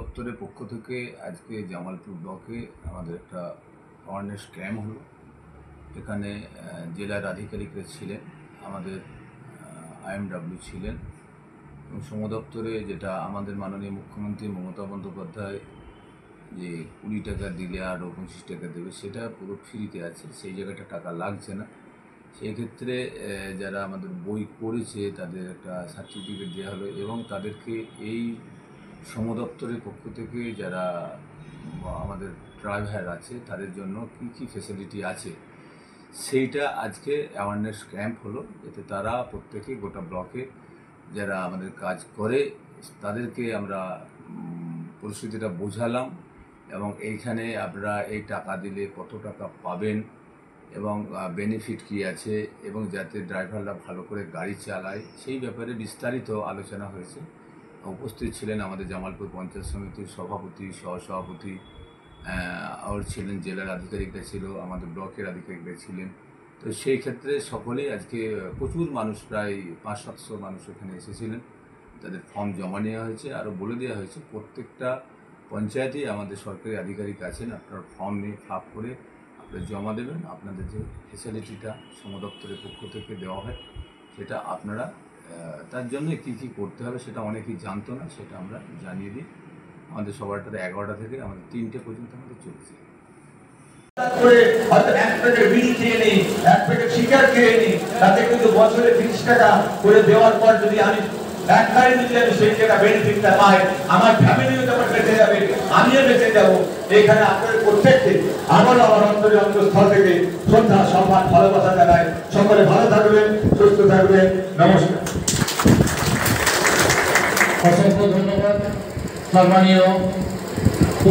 দপ্তরের পক্ষ থেকে আজকে জামালপুর ব্লকে আমাদের একটা অ্যাওয়ারনেস ক্যাম্প হলো। এখানে জেলার আধিকারিকরা ছিলেন, আমাদের IMW ছিলেন এবং শ্রম দপ্তরে যেটা আমাদের মাননীয় মুখ্যমন্ত্রী মমতা বন্দ্যোপাধ্যায় যে 20 টাকা দিলে আরও 25 টাকা দেবে, সেটা পুরো ফ্রিতে আছে, সেই জায়গাটা টাকা লাগছে না। সেই ক্ষেত্রে যারা আমাদের বই করেছে তাদের একটা সার্টিফিকেট দেওয়া হলো এবং তাদেরকে এই শ্রম দপ্তরের পক্ষ থেকে যারা আমাদের ড্রাইভার আছে তাদের জন্য কী কী ফেসিলিটি আছে সেইটা আজকে অ্যাওয়ারনেস ক্যাম্প হলো, যাতে তারা প্রত্যেকে গোটা ব্লকে যারা আমাদের কাজ করে তাদেরকে আমরা পরিস্থিতিটা বোঝালাম এবং এইখানে আপনারা এই টাকা দিলে কত টাকা পাবেন এবং বেনিফিট কী আছে এবং যাতে ড্রাইভাররা ভালো করে গাড়ি চালায় সেই ব্যাপারে বিস্তারিত আলোচনা হয়েছে। উপস্থিত ছিলেন আমাদের জামালপুর পঞ্চায়েত সমিতির সভাপতি, সহসভাপতি, আর ছিলেন জেলার আধিকারিকরা ছিল, আমাদের ব্লকের আধিকারিকরা ছিলেন। তো সেই ক্ষেত্রে সকলেই আজকে প্রচুর মানুষ, প্রায় 500-700 মানুষ এখানে এসেছিলেন। তাদের ফর্ম জমা নেওয়া হয়েছে, আরও বলে দেওয়া হয়েছে প্রত্যেকটা পঞ্চায়েতেই আমাদের সরকারি আধিকারিক আছেন, আপনারা ফর্ম নিয়ে ফিল আপ করে আপনারা জমা দেবেন। আপনাদের যে ফেসিলিটিটা শ্রম দপ্তরের পক্ষ থেকে দেওয়া হয় সেটা আপনারা তার জন্য কী কী করতে হবে সেটা অনেকেই জানতো না, সেটা আমরা জানিয়ে দিই। আমাদের সবারটা 11টা থেকে আমাদের 3টে পর্যন্ত আমাদের চলছে। এক প্যাকেট শিকার খেয়ে নিই, তাতে কিন্তু বছরে 30 টাকা করে দেওয়ার পর যদি আমি সেই টাকা বেনিফিটটা পাই, আমার ফ্যামিলিও যেমন বেঁচে যাবে, আমিও বেঁচে যাব। এখানে আপনাদের প্রত্যেককে আবারও আমার অন্তরস্থল থেকে শ্রদ্ধা, সম্মান, ভালোবাসা জানাই। সকলে ভালো থাকবেন, সুস্থ থাকবেন। নমস্কার। অসংখ্য ধন্যবাদ সম্মানীয়